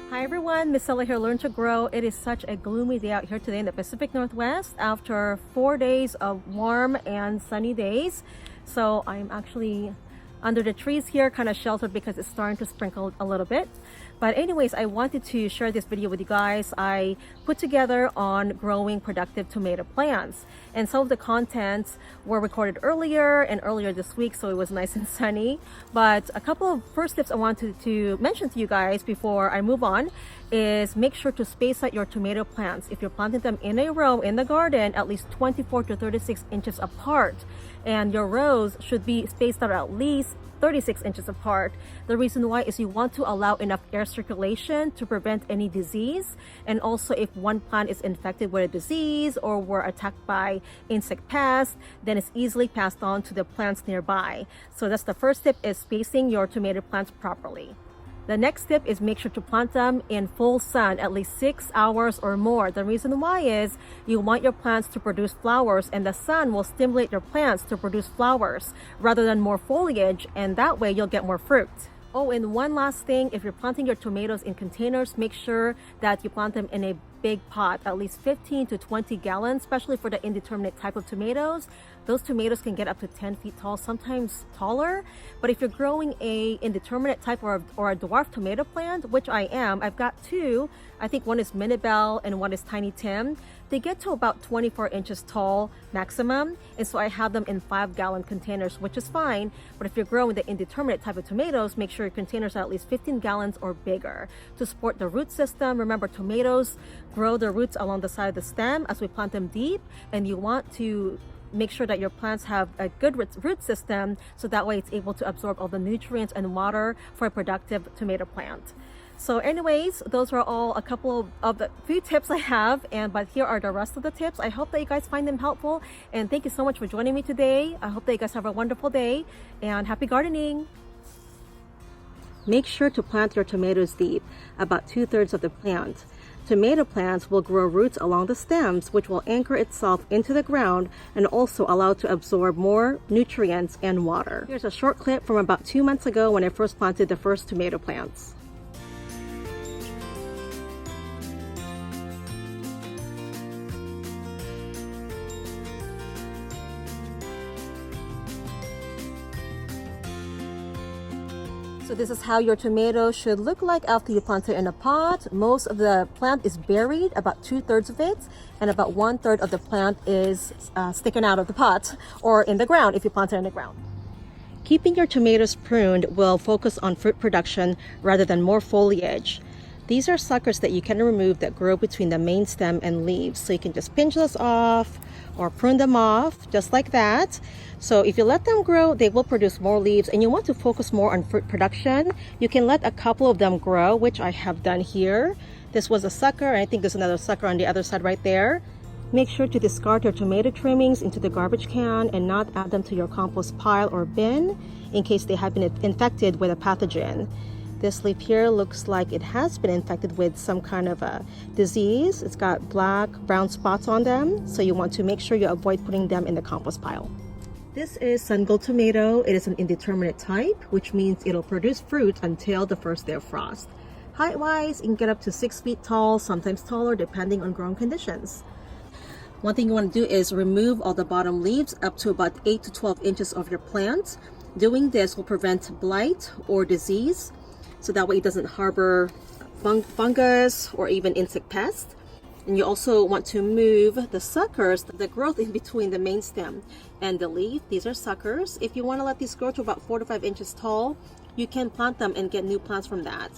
Hi everyone, Miss Ella here, Learn to Grow. It is such a gloomy day out here today in the Pacific Northwest after 4 days of warm and sunny days. So I'm actually under the trees here, kind of sheltered because it's starting to sprinkle a little bit. But anyways, I wanted to share this video with you guys. I put together on growing productive tomato plants, and some of the contents were recorded earlier this week, so it was nice and sunny. But a couple of first tips I wanted to mention to you guys before I move on is make sure to space out your tomato plants. If you're planting them in a row in the garden, at least 24 to 36 inches apart, and your rows should be spaced out at least 36 inches apart. The reason why is you want to allow enough air circulation to prevent any disease, and also if one plant is infected with a disease or were attacked by insect pests, then it's easily passed on to the plants nearby. So that's the first tip, is spacing your tomato plants properly. The next tip is make sure to plant them in full sun, at least 6 hours or more. The reason why is you want your plants to produce flowers, and the sun will stimulate your plants to produce flowers rather than more foliage, and that way you'll get more fruit. Oh, and one last thing, if you're planting your tomatoes in containers, make sure that you plant them in a big pot, at least 15 to 20 gallons, especially for the indeterminate type of tomatoes. Those tomatoes can get up to 10 feet tall, sometimes taller. But if you're growing a indeterminate type or a dwarf tomato plant, which I am, I've got two. I think one is Minibel and one is Tiny Tim. They get to about 24 inches tall maximum, and so I have them in 5-gallon containers, which is fine. But if you're growing the indeterminate type of tomatoes, make sure your containers are at least 15 gallons or bigger to support the root system. Remember, tomatoes grow their roots along the side of the stem as we plant them deep, and you want to make sure that your plants have a good root system, so that way it's able to absorb all the nutrients and water for a productive tomato plant. So anyways, those are all a couple of the few tips I have, but here are the rest of the tips. I hope that you guys find them helpful, and thank you so much for joining me today. I hope that you guys have a wonderful day, and happy gardening. Make sure to plant your tomatoes deep, about 2/3 of the plant. Tomato plants will grow roots along the stems, which will anchor itself into the ground and also allow it to absorb more nutrients and water. Here's a short clip from about 2 months ago when I first planted the first tomato plants. So this is how your tomato should look like after you plant it in a pot. Most of the plant is buried, about 2/3 of it, and about 1/3 of the plant is sticking out of the pot or in the ground if you plant it in the ground. Keeping your tomatoes pruned will focus on fruit production rather than more foliage. These are suckers that you can remove that grow between the main stem and leaves. So you can just pinch those off or prune them off just like that. So if you let them grow, they will produce more leaves, and you want to focus more on fruit production. You can let a couple of them grow, which I have done here. This was a sucker, and I think there's another sucker on the other side right there. Make sure to discard your tomato trimmings into the garbage can and not add them to your compost pile or bin in case they have been infected with a pathogen. This leaf here looks like it has been infected with some kind of a disease. It's got black, brown spots on them, so you want to make sure you avoid putting them in the compost pile. This is sun gold tomato. It is an indeterminate type, which means it'll produce fruit until the first day of frost. Height-wise, it can get up to 6 feet tall, sometimes taller, depending on growing conditions. One thing you want to do is remove all the bottom leaves up to about 8 to 12 inches of your plant. Doing this will prevent blight or disease, so that way it doesn't harbor fungus or even insect pests. And you also want to move the suckers, the growth in between the main stem and the leaf. These are suckers. If you want to let these grow to about 4 to 5 inches tall, you can plant them and get new plants from that.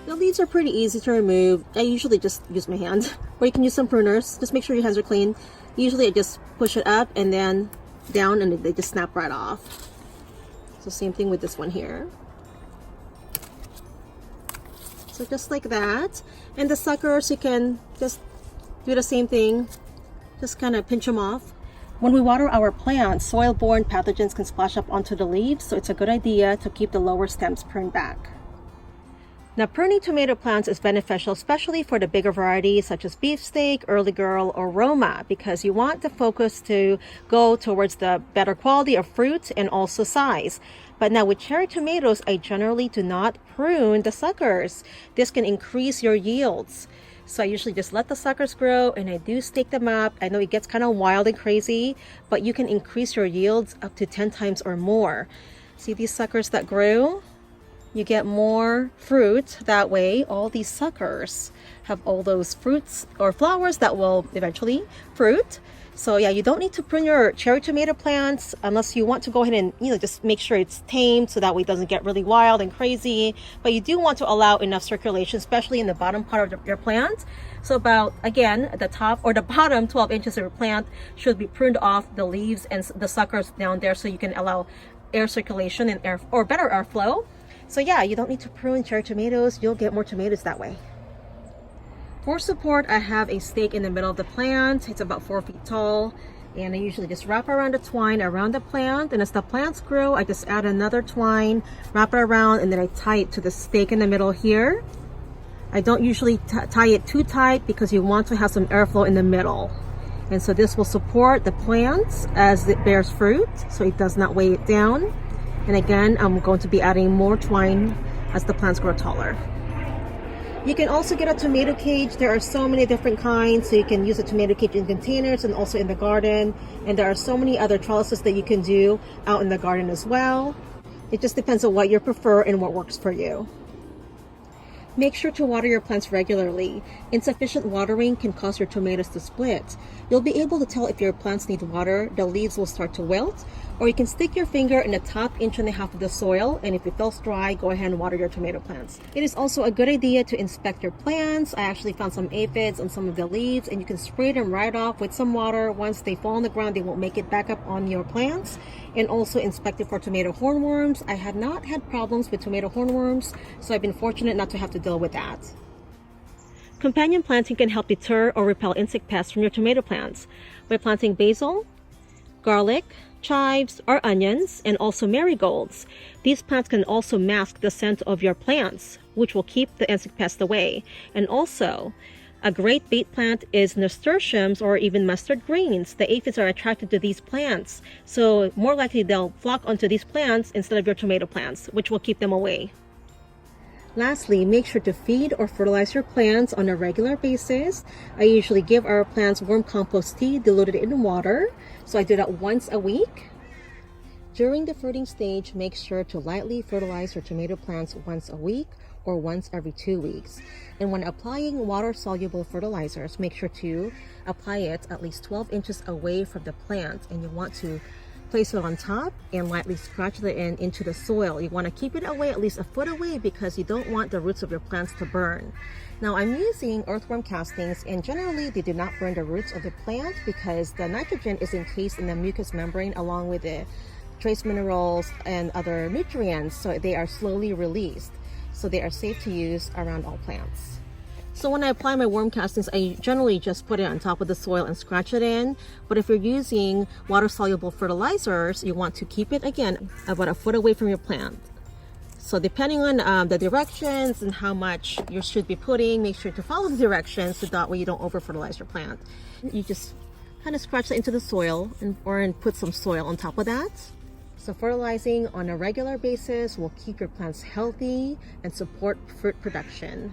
The leaves are pretty easy to remove. I usually just use my hand, or you can use some pruners. Just make sure your hands are clean. Usually I just push it up and then down, and they just snap right off. So same thing with this one here. So just like that. And the suckers, you can just do the same thing. Just kind of pinch them off. When we water our plants, soil-borne pathogens can splash up onto the leaves, so it's a good idea to keep the lower stems pruned back. Now, pruning tomato plants is beneficial, especially for the bigger varieties such as beefsteak, early girl, or Roma, because you want the focus to go towards the better quality of fruit and also size. But now with cherry tomatoes, I generally do not prune the suckers. This can increase your yields. So I usually just let the suckers grow and I do stake them up. I know it gets kind of wild and crazy, but you can increase your yields up to 10 times or more. See these suckers that grew? You get more fruit that way. All these suckers have all those fruits or flowers that will eventually fruit. So yeah, you don't need to prune your cherry tomato plants unless you want to go ahead and, just make sure it's tamed so that way it doesn't get really wild and crazy. But you do want to allow enough circulation, especially in the bottom part of your plant. So about, again, the top or the bottom 12 inches of your plant should be pruned off, the leaves and the suckers down there, so you can allow air circulation and better airflow. So yeah, you don't need to prune cherry tomatoes. You'll get more tomatoes that way. For support, I have a stake in the middle of the plant. It's about 4 feet tall. And I usually just wrap around the twine around the plant. And as the plants grow, I just add another twine, wrap it around, and then I tie it to the stake in the middle here. I don't usually tie it too tight because you want to have some airflow in the middle. And so this will support the plants as it bears fruit, so it does not weigh it down. And again, I'm going to be adding more twine as the plants grow taller. You can also get a tomato cage. There are so many different kinds. So you can use a tomato cage in containers and also in the garden. And there are so many other trellises that you can do out in the garden as well. It just depends on what you prefer and what works for you. Make sure to water your plants regularly. Insufficient watering can cause your tomatoes to split. You'll be able to tell if your plants need water, the leaves will start to wilt, or you can stick your finger in the top 1.5 inches of the soil, and if it feels dry, go ahead and water your tomato plants. It is also a good idea to inspect your plants. I actually found some aphids on some of the leaves, and you can spray them right off with some water. Once they fall on the ground, they won't make it back up on your plants. And also inspect it for tomato hornworms. I have not had problems with tomato hornworms, so I've been fortunate not to have to deal with that. Companion planting can help deter or repel insect pests from your tomato plants by planting basil, garlic, chives, or onions, and also marigolds. These plants can also mask the scent of your plants, which will keep the insect pests away. And also, a great bait plant is nasturtiums or even mustard greens. The aphids are attracted to these plants, so more likely they'll flock onto these plants instead of your tomato plants, which will keep them away. Lastly, make sure to feed or fertilize your plants on a regular basis. I usually give our plants warm compost tea diluted in water, so I do that once a week. During the fruiting stage, make sure to lightly fertilize your tomato plants once a week or once every 2 weeks. And when applying water-soluble fertilizers, make sure to apply it at least 12 inches away from the plant, and you want to place it on top and lightly scratch it into the soil. You want to keep it away at least a foot away because you don't want the roots of your plants to burn. Now I'm using earthworm castings, and generally they do not burn the roots of the plant because the nitrogen is encased in the mucous membrane along with the trace minerals and other nutrients, so they are slowly released. So they are safe to use around all plants. So when I apply my worm castings, I generally just put it on top of the soil and scratch it in. But if you're using water-soluble fertilizers, you want to keep it, again, about a foot away from your plant. So depending on the directions and how much you should be putting, make sure to follow the directions so that way you don't over-fertilize your plant. You just kind of scratch it into the soil and put some soil on top of that. So fertilizing on a regular basis will keep your plants healthy and support fruit production.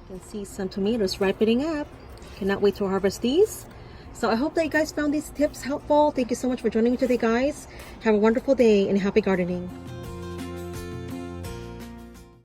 You can see some tomatoes ripening up. Cannot wait to harvest these. So I hope that you guys found these tips helpful. Thank you so much for joining me today, guys. Have a wonderful day and happy gardening.